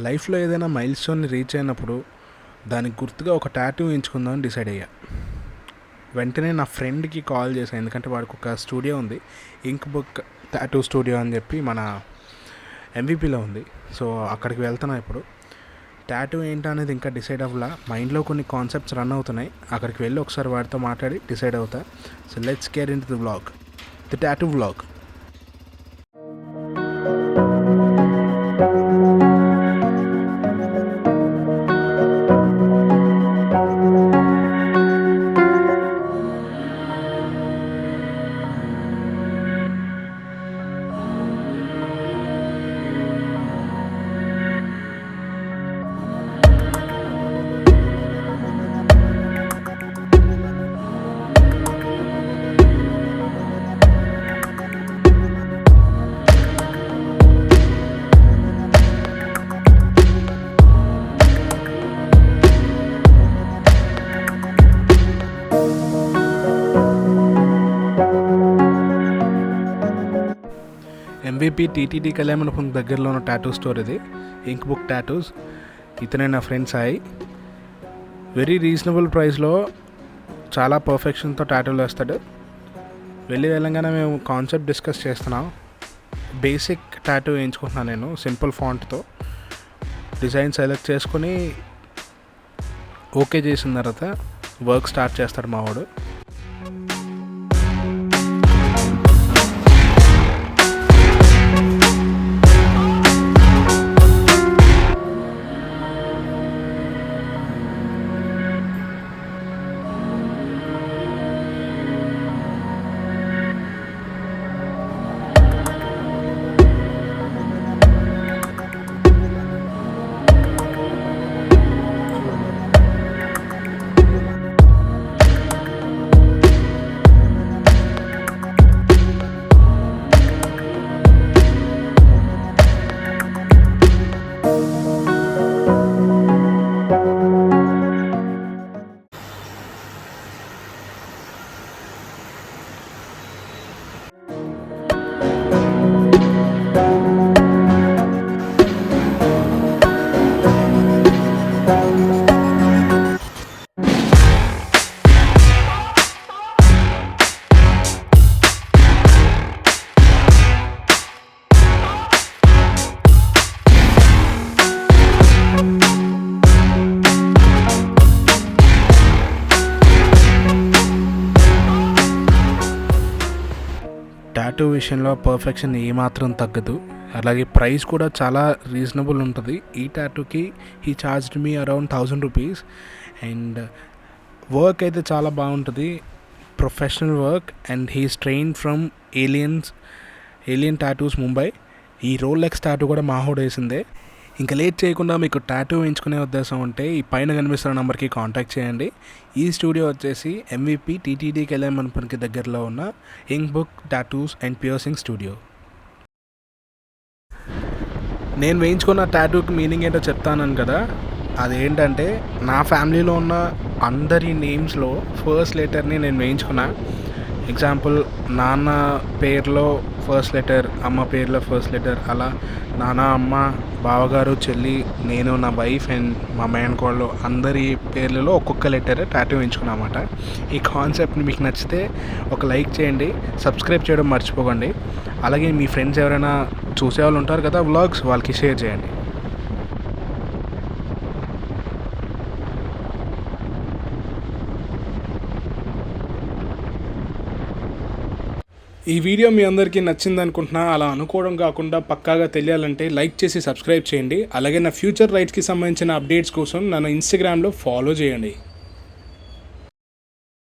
లైఫ్లో ఏదైనా mile స్టోన్ని reach అయినప్పుడు దానికి గుర్తుగా ఒక టాటూ వేయించుకుందామని డిసైడ్ అయ్యా. వెంటనే నా ఫ్రెండ్కి కాల్ చేశాను, ఎందుకంటే వాడికి ఒక స్టూడియో ఉంది, ఇంక్ బుక్ టాటూ స్టూడియో అని చెప్పి మన ఎంవిపిలో ఉంది. సో అక్కడికి వెళ్తున్నా. ఇప్పుడు టాటూ ఏంటో అనేది ఇంకా డిసైడ్ అవ్వలా, మైండ్లో కొన్ని కాన్సెప్ట్స్ రన్ అవుతున్నాయి. అక్కడికి వెళ్ళి ఒకసారి వాడితో మాట్లాడి డిసైడ్ అవుతా. So let's get into the vlog, the tattoo vlog. MVP TTD Kalyanamandapam దగ్గరలో ఉన్న టాటూ స్టోర్ ఇది, ఇంక్ బుక్ టాటూస్. ఇతనే నా ఫ్రెండ్ సాయి. వెరీ రీజనబుల్ ప్రైస్లో చాలా పర్ఫెక్షన్తో టాటూలు వేస్తాడు. వెళ్ళగానే మేము కాన్సెప్ట్ డిస్కస్ చేస్తున్నాం. బేసిక్ టాటూ వేయించుకుంటున్నాను నేను, సింపుల్ ఫాంట్తో. డిజైన్ సెలెక్ట్ చేసుకొని ఓకే చేసిన తర్వాత వర్క్ స్టార్ట్ చేస్తాడు మావాడు. టాటూ విషయంలో పర్ఫెక్షన్ ఏమాత్రం తగ్గదు. అలాగే ప్రైస్ కూడా చాలా రీజనబుల్ ఉంటుంది. ఈ టాటూకి he charged me around 1000 rupees. And work అయితే చాలా బాగుంటుంది, professional work. And he's trained from alien tattoos Mumbai. ఈ రోలెక్స్ టాటూ కూడా మాహోడ్ వేసిందే. ఇంకా లేట్ చేయకుండా మీకు టాటూ వేయించుకునే ఉద్దేశం ఉంటే ఈ పైన కనిపిస్తున్న నెంబర్కి కాంటాక్ట్ చేయండి. ఈ స్టూడియో వచ్చేసి ఎంవిపి టీటీడీ కళ్యాణమండపానికి దగ్గరలో ఉన్న ink book tattoos and piercing studio. నేను వేయించుకున్న టాటూకి మీనింగ్ ఏంటో చెప్తాను కదా. అదేంటంటే, నా ఫ్యామిలీలో ఉన్న అందరి నేమ్స్లో ఫస్ట్ లెటర్ని నేను వేయించుకున్నా. ఎగ్జాంపుల్, నాన్న పేరులో ఫస్ట్ లెటర్, అమ్మ పేరులో ఫస్ట్ లెటర్, అలా నాన్న, అమ్మ, బావగారు, చెల్లి, నేను, నా వైఫ్ అండ్ మా మేనకోళ్ళు అందరి పేర్లలో ఒక్కొక్క లెటర్ టాటూ వేయించుకున్నమాట. ఈ కాన్సెప్ట్ని మీకు నచ్చితే ఒక లైక్ చేయండి, సబ్స్క్రైబ్ చేయడం మర్చిపోకండి. అలాగే మీ ఫ్రెండ్స్ ఎవరైనా చూసేవాళ్ళు ఉంటారు కదా వ్లాగ్స్, వాళ్ళకి షేర్ చేయండి. ఈ వీడియో మీ అందరికీ నచ్చింది అనుకుంటున్నా. అలా అనుకోవడం కాకుండా పక్కాగా తెలియాలంటే లైక్ చేసి సబ్స్క్రైబ్ చేయండి. అలాగే నా ఫ్యూచర్ రైట్స్కి సంబంధించిన అప్డేట్స్ కోసం నన్ను ఇన్స్టాగ్రామ్లో ఫాలో చేయండి.